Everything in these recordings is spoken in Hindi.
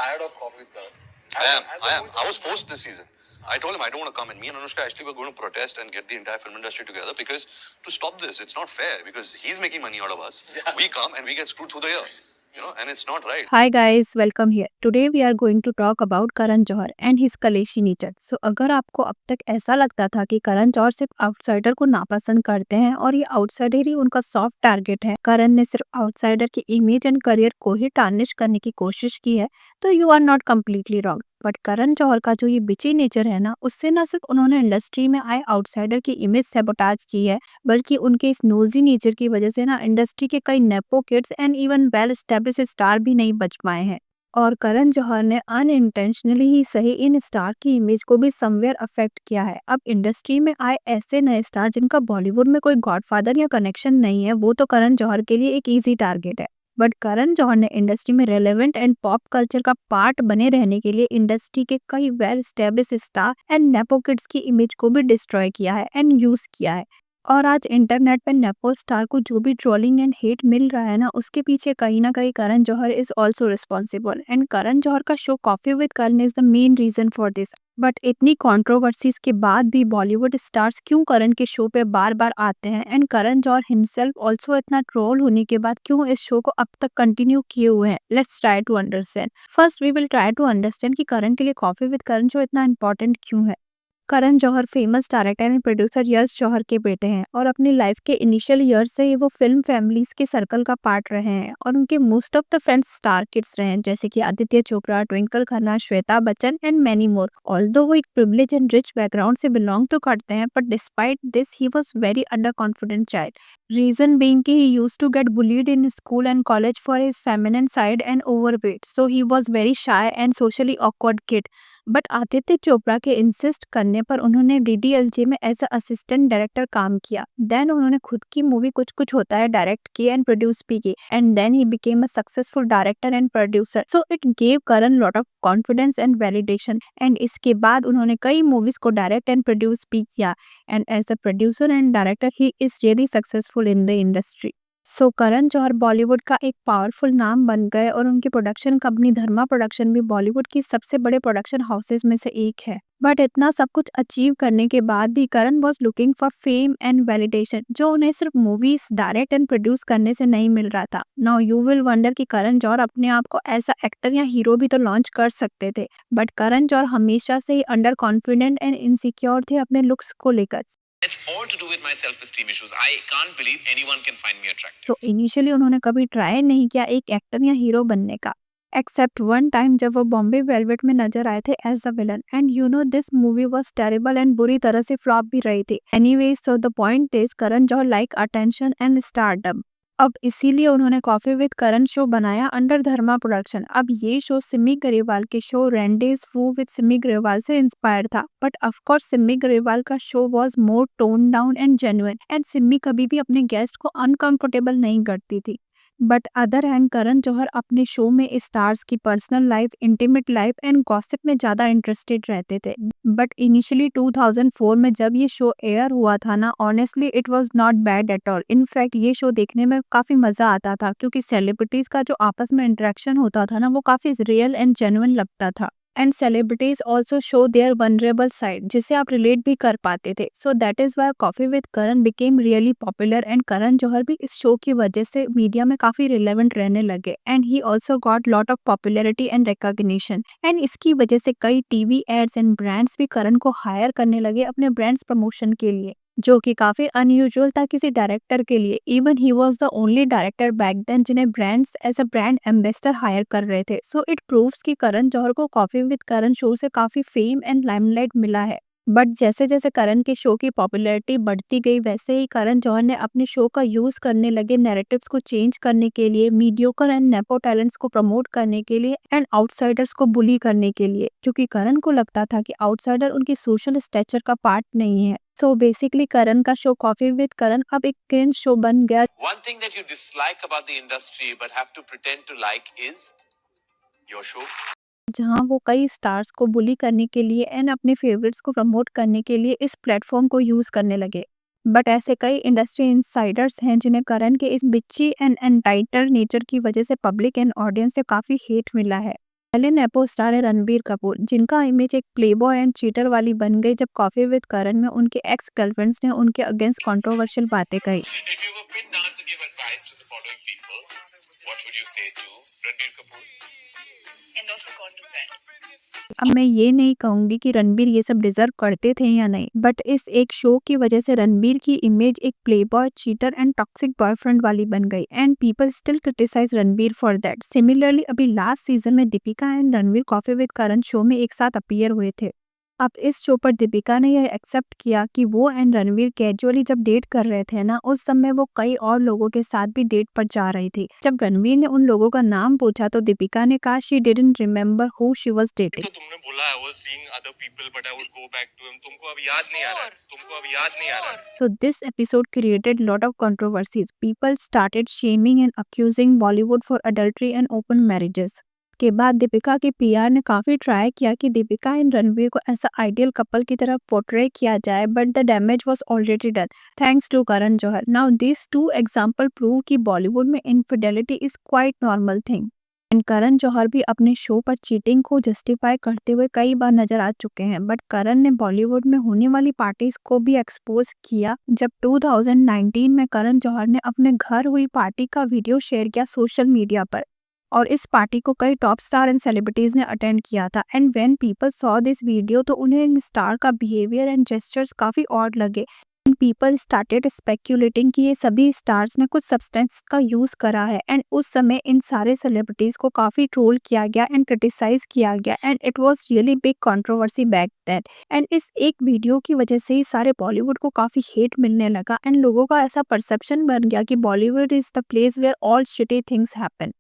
tired of Coffee with Karan. I am. I was forced this season. I told him I don't want to come, and me and Anushka actually were going to protest and get the entire film industry together because to stop this, it's not fair because he's making money out of us. Yeah. We come and we get screwed through the year, and it's not right. Hi guys, welcome here. Today we are going to talk about Karan Johar and his कलेशी नेचर. So अगर आपको अब तक ऐसा लगता था कि करण जौहर सिर्फ आउटसाइडर को नापसंद करते हैं और ये आउटसाइडर ही उनका सॉफ्ट टारगेट है, करण ने सिर्फ आउटसाइडर की इमेज एंड करियर को ही टार्निश करने की कोशिश की है, तो you are not completely wrong. But Karan Johar का जो ये बिची नेचर है ना, उससे न सिर्फ उन्होंने इंडस्ट्री में आए आउटसाइडर की इमेज सैबोटाज की है, बल्कि उनके इस नोजी नेचर की वजह से ना इंडस्ट्री के कई nepo kids and even well established star भी नहीं बच पाए हैं. और करण जौहर ने अनइंटेंशनली ही सही इन स्टार की इमेज को भी समवेयर अफेक्ट किया है. अब इंडस्ट्री में आए ऐसे नए स्टार जिनका बॉलीवुड में कोई गॉडफादर या कनेक्शन नहीं है, वो तो करण जौहर के लिए एक ईजी टारगेट है. बट करण जौहर ने इंडस्ट्री में रेलेवेंट एंड पॉप कल्चर का पार्ट बने रहने के लिए इंडस्ट्री के कई well established star and nepo kids की इमेज को भी डिस्ट्रॉय किया है एंड यूज किया है. और आज इंटरनेट पे नेपो स्टार को जो भी ट्रोलिंग एंड हेट मिल रहा है ना, उसके पीछे कहीं ना कहीं Karan Johar is also responsible. And Karan Johar का show coffee with Karan is the main reason for this. But इतनी कंट्रोवर्सीज के बाद भी बॉलीवुड स्टार्स क्यों करण के शो पे बार बार आते हैं, and Karan Johar himself also इतना ट्रोल होने के बाद क्यों इस शो को अब तक कंटिन्यू किए हुए हैं? Let's try to understand. First we will try to understand कि करण के लिए कॉफी विद करण शो इतना इंपॉर्टेंट क्यों है. Karan Johar famous director and producer Yash Johar के बेटे हैं और अपनी लाइफ के इनिशियल ईयर्स से ही वो फिल्म फैमिलीज के सर्कल का पार्ट रहे हैं और उनके most of the friends star kids रहे हैं, जैसे कि Aditya Chopra, Twinkle Khanna, Shweta Bachchan and many more. Although वो एक प्रिविलेज एंड रिच बैकग्राउंड से बिलोंग तो करते हैं, but despite this he was very under confident child. Reason being कि he used to get bullied in school and college for his feminine side and overweight, so he was very shy and socially awkward kid. But Aditya Chopra के इंसिस्ट करने पर उन्होंने डीडीएलजे में एज अ असिस्टेंट डायरेक्टर काम किया. देन उन्होंने खुद की मूवी कुछ कुछ होता है डायरेक्ट की एंड प्रोड्यूस भी की, and then he became a successful director and producer. So it gave Karan lot of confidence and validation. And इसके बाद उन्होंने कई मूवीज को डायरेक्ट एंड प्रोड्यूस भी किया, and as a producer and director he is really successful in the industry. So Karan Johar Bollywood का एक पावरफुल नाम बन गए और उनकी प्रोडक्शन कंपनी धर्मा प्रोडक्शन भी बॉलीवुड की सबसे बड़े प्रोडक्शन हाउसेज में से एक है. बट इतना सब कुछ अचीव करने के बाद भी Karan was looking for fame and validation, जो उन्हें सिर्फ मूवीज डायरेक्ट एंड प्रोड्यूस करने से नहीं मिल रहा था. नाउ यू विल वंडर कि करण जौहर अपने आप को ऐसा एक्टर या हीरो भी तो लॉन्च कर सकते थे, बट करण जौहर हमेशा से ही अंडर कॉन्फिडेंट एंड इनसिक्योर थे अपने लुक्स को लेकर. It's all to do with my self-esteem issues. I can't believe anyone can find me attractive. So initially उन्होंने कभी ट्राई नहीं किया एक एक्टर या हीरो बनने का, एक्सेप्ट वन टाइम जब वो बॉम्बे वेलवेट में नजर आए थे as a villain. And you know this movie was terrible and बुरी तरह से फ्लॉप भी रही थी. Anyways, so the point is Karan Johar like attention and stardom. अब इसीलिए उन्होंने कॉफी विद करण शो बनाया अंडर धर्मा प्रोडक्शन. अब ये शो सिमी ग्रेवाल के show rendezvous with Simi Grewal से इंस्पायर था, but of course Simi Grewal का show was more tone down and genuine, and Simi कभी भी अपने गेस्ट को अनकंफर्टेबल नहीं करती थी. But other hand Karan Johar अपने शो में स्टार्स की personal life, intimate life and gossip में ज्यादा इंटरेस्टेड रहते थे. बट इनिशियली 2004 में जब ये शो एयर हुआ था ना, honestly it was not bad at all. In fact ये शो देखने में काफी मजा आता था क्योंकि सेलिब्रिटीज का जो आपस में इंटरेक्शन होता था ना, वो काफी रियल एंड जेन्युइन लगता था. And celebrities also show their vulnerable side, जिसे आप रिलेट भी कर पाते थे. So that is why coffee with Karan became really popular, and Karan Johar भी इस शो की वजह से मीडिया में काफी रिलेवेंट रहने लगे, and he also got lot of popularity and recognition. And इसकी वजह से कई टीवी एड्स एंड ब्रांड्स भी करण को हायर करने लगे अपने ब्रांड्स प्रमोशन के लिए, जो कि काफी अनयूजुअल था किसी डायरेक्टर के लिए. Even he was the only director back then जिन्हें brands as a brand ambassador hire कर रहे थे. सो इट प्रूव्स कि करण जौहर को कॉफी विद करण शो से काफी फेम एंड लाइमलाइट मिला है. बट जैसे जैसे करण के शो की पॉपुलैरिटी बढ़ती गई, वैसे ही करण जौहर ने अपने शो का यूज करने लगे नैरेटिव्स को चेंज करने के लिए, मीडियोकर एंड नेपो टैलेंट्स को प्रमोट करने के लिए एंड आउटसाइडर्स को बुली करने के लिए, क्योंकि करण को लगता था कि आउटसाइडर उनकी सोशल स्टेचर का पार्ट नहीं है. सो बेसिकली करण का शो कॉफी विद करण अब एक क्रिंज शो बन गया. One thing that you dislike about the industry but have to pretend to like is your show. जहां वो कई स्टार्स को बुली करने के लिए एंड अपने फेवरेट्स को प्रमोट करने के लिए इस प्लेटफॉर्म को यूज करने लगे. बट ऐसे कई इंडस्ट्री इनसाइडर्स हैं जिन्हें करण के इस बिच्ची एंड एंटाइटर नेचर की वजह से पब्लिक एंड ऑडियंस से काफी हेट मिला है. पहले नेपो स्टार है रणबीर कपूर, जिनका इमेज एक प्लेबॉय एंड चीटर वाली बन गई जब कॉफी विद करण में उनके एक्स गर्लफ्रेंड्स ने उनके अगेंस्ट कंट्रोवर्शियल बातें कही। If you were pinned down to give advice to the following people, what would you say to Ranbir Kapoor? and also call to friend. अब मैं ये नहीं कहूंगी कि रणबीर ये सब डिजर्व करते थे या नहीं, बट इस एक शो की वजह से रणबीर की इमेज एक playboy, cheater and toxic boyfriend वाली बन गई and people still criticise Ranbir for that. Similarly अभी लास्ट सीजन में Deepika and Ranbir coffee with Karan show में एक साथ अपीयर हुए थे। अब इस शो पर दीपिका ने यह एक्सेप्ट किया कि वो एंड रणवीर कैजुअली जब डेट कर रहे थे ना, उस समय वो कई और लोगों के साथ भी डेट पर जा रही थी। जब रणवीर ने उन लोगों का नाम पूछा तो दीपिका ने कहा she didn't remember who she was dating. तो तुमने बोला I was seeing other people but I would go back to him. तुमको अब याद नहीं आ रहा है? तुमको अब याद नहीं आ रहा है? So this episode created lot of controversies. People started shaming and accusing Bollywood for adultery and open marriages. के बाद दीपिका के पीआर ने काफी ट्राई किया कि दीपिका एंड रणवीर को ऐसा आइडियल कपल की तरह पोर्ट्रे किया जाए, but the damage was already done thanks to Karan Johar. Now this two example prove कि बॉलीवुड में infidelity is quite normal thing and Karan Johar भी अपने शो पर चीटिंग को जस्टिफाई करते हुए कई बार नजर आ चुके हैं, बट करण ने बॉलीवुड में होने वाली पार्टीज को भी एक्सपोज किया जब 2019 में करण जौहर ने अपने घर हुई पार्टी का वीडियो शेयर किया सोशल मीडिया पर और इस पार्टी को कई टॉप स्टार एंड सेलिब्रिटीज ने अटेंड किया था and when people saw this video तो उन्हें इन स्टार का बिहेवियर एंड जेस्चर्स काफी ऑड लगे। पीपल स्टार्टेड स्पेक्यूलेटिंग कि ये सभी स्टार्स ने कुछ सब्सटेंस का यूज करा है एंड उस समय इन सारे सेलिब्रिटीज को काफी ट्रोल किया गया एंड क्रिटिसाइज किया गया and it was really big controversy back then and इस एक वीडियो की वजह से ही सारे बॉलीवुड को काफी हेट मिलने लगा एंड लोगों का ऐसा परसेप्शन बन गया कि Bollywood is the place where all shitty things happen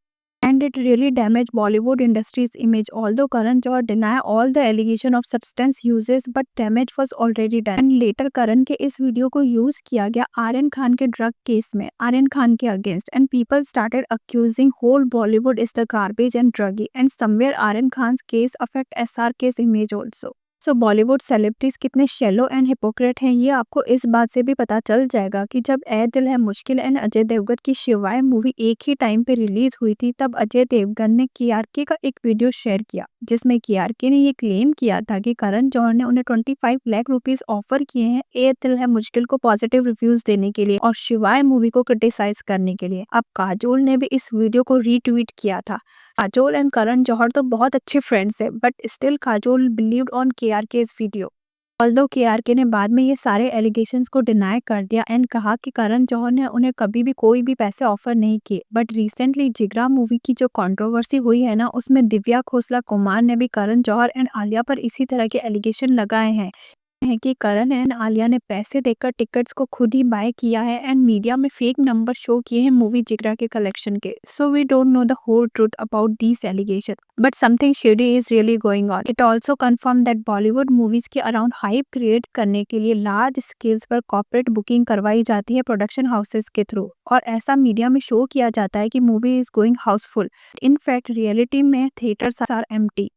and it really damaged Bollywood industry's image. Although Karan Johar deny all the allegation of substance uses, but damage was already done. And later Karan के इस वीडियो को यूज किया गया आर्यन खान के ड्रग केस में आर्यन खान के against and people started accusing whole Bollywood is the garbage and druggy and somewhere Aryan Khan's case affect SRK's image also. So Bollywood celebrities कितने शेलो एंड हिपोक्रेट हैं ये आपको इस बात से भी पता चल जाएगा कि जब ए दिल है मुश्किल एंड अजय देवगन की शिवाय मूवी एक ही टाइम पे रिलीज हुई थी, तब अजय देवगन ने केआरके का एक वीडियो शेयर किया जिसमें केआरके ने ये क्लेम किया था कि करण जौहर ने उन्हें 25 लाख रुपीस ऑफर किए हैं ए दिल है मुश्किल को पॉजिटिव रिव्यूज देने के लिए और शिवाय मूवी को क्रिटिसाइज करने के लिए। अब काजोल ने भी इस वीडियो को रीट्वीट किया था। काजोल एंड करण जौहर तो बहुत अच्छे फ्रेंड्स है, but still Kajol believed on KRK video. Although KRK ने बाद में ये सारे एलिगेशंस को डिनाई कर दिया एंड कहा कि करण जौहर ने उन्हें कभी भी कोई भी पैसे ऑफर नहीं किए। बट रिसेंटली जिगरा मूवी की जो कंट्रोवर्सी हुई है ना, उसमें दिव्या खोसला कुमार ने भी करण जौहर एंड आलिया पर इसी तरह के एलिगेशन लगाए हैं कि करण एंड आलिया ने पैसे देकर टिकट्स को खुद ही बाय किया है एंड मीडिया में फेक नंबर शो किए हैं मूवी जिगरा के कलेक्शन के। So we don't know the whole truth about these allegation, but something shady is really going on. It also confirm that Bollywood movies के अराउंड हाइप क्रिएट करने के लिए लार्ज स्केल्स पर कॉर्पोरेट बुकिंग करवाई जाती है प्रोडक्शन हाउसेस के थ्रू और ऐसा मीडिया में शो किया जाता है कि movie is going Housefull. In fact reality में थिएटर्स आर एम्प्टी।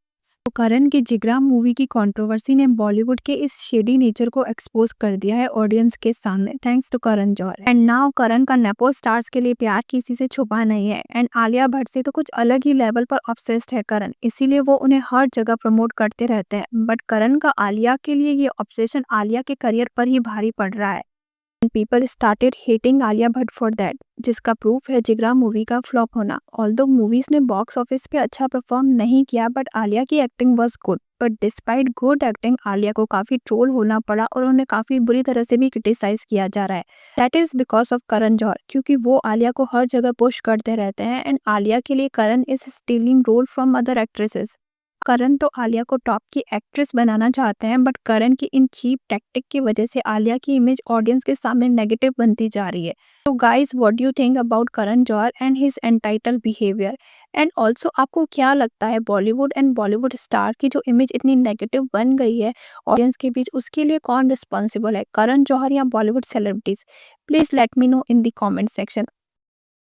तो करण की जिगरा मूवी की कंट्रोवर्सी ने बॉलीवुड के इस शेडी नेचर को एक्सपोज कर दिया है ऑडियंस के सामने thanks to Karan Johar. And now Karan का नेपो स्टार्स के लिए प्यार किसी से छुपा नहीं है एंड आलिया भट्ट से तो कुछ अलग ही लेवल पर ऑब्सेस्ड है करण, इसीलिए वो उन्हें हर जगह प्रमोट करते रहते हैं। बट करण का आलिया के लिए ये ऑब्सेशन आलिया के करियर पर ही भारी पड़ रहा है। People started hating Alia Bhatt for that, जिसका प्रूफ है जिगरा मूवी का फ्लॉप होना। ऑल्दो मूवीज ने बॉक्स ऑफिस पे अच्छा परफॉर्म नहीं किया, बट आलिया की acting was good. But despite good acting Alia को काफी ट्रोल होना पड़ा और उन्हें काफी बुरी तरह से भी क्रिटिसाइज किया जा रहा है। That is because of Karan Johar, क्योंकि वो आलिया को हर जगह पुश करते रहते हैं एंड आलिया के लिए Karan is stealing role from other actresses. Karan तो आलिया को टॉप की एक्ट्रेस बनाना चाहते हैं, बट करण की इन चीप टैक्टिक की वजह से आलिया की इमेज ऑडियंस के सामने नेगेटिव बनती जा रही है। तो guys, what do you think about Karan Johar and his entitle behaviour? And also आपको क्या लगता है बॉलीवुड एंड बॉलीवुड स्टार की जो इमेज इतनी नेगेटिव बन गई है ऑडियंस के बीच, उसके लिए कौन रिस्पॉन्सिबल है, करण जौहर या Bollywood celebrities? Please let me know in the comment section.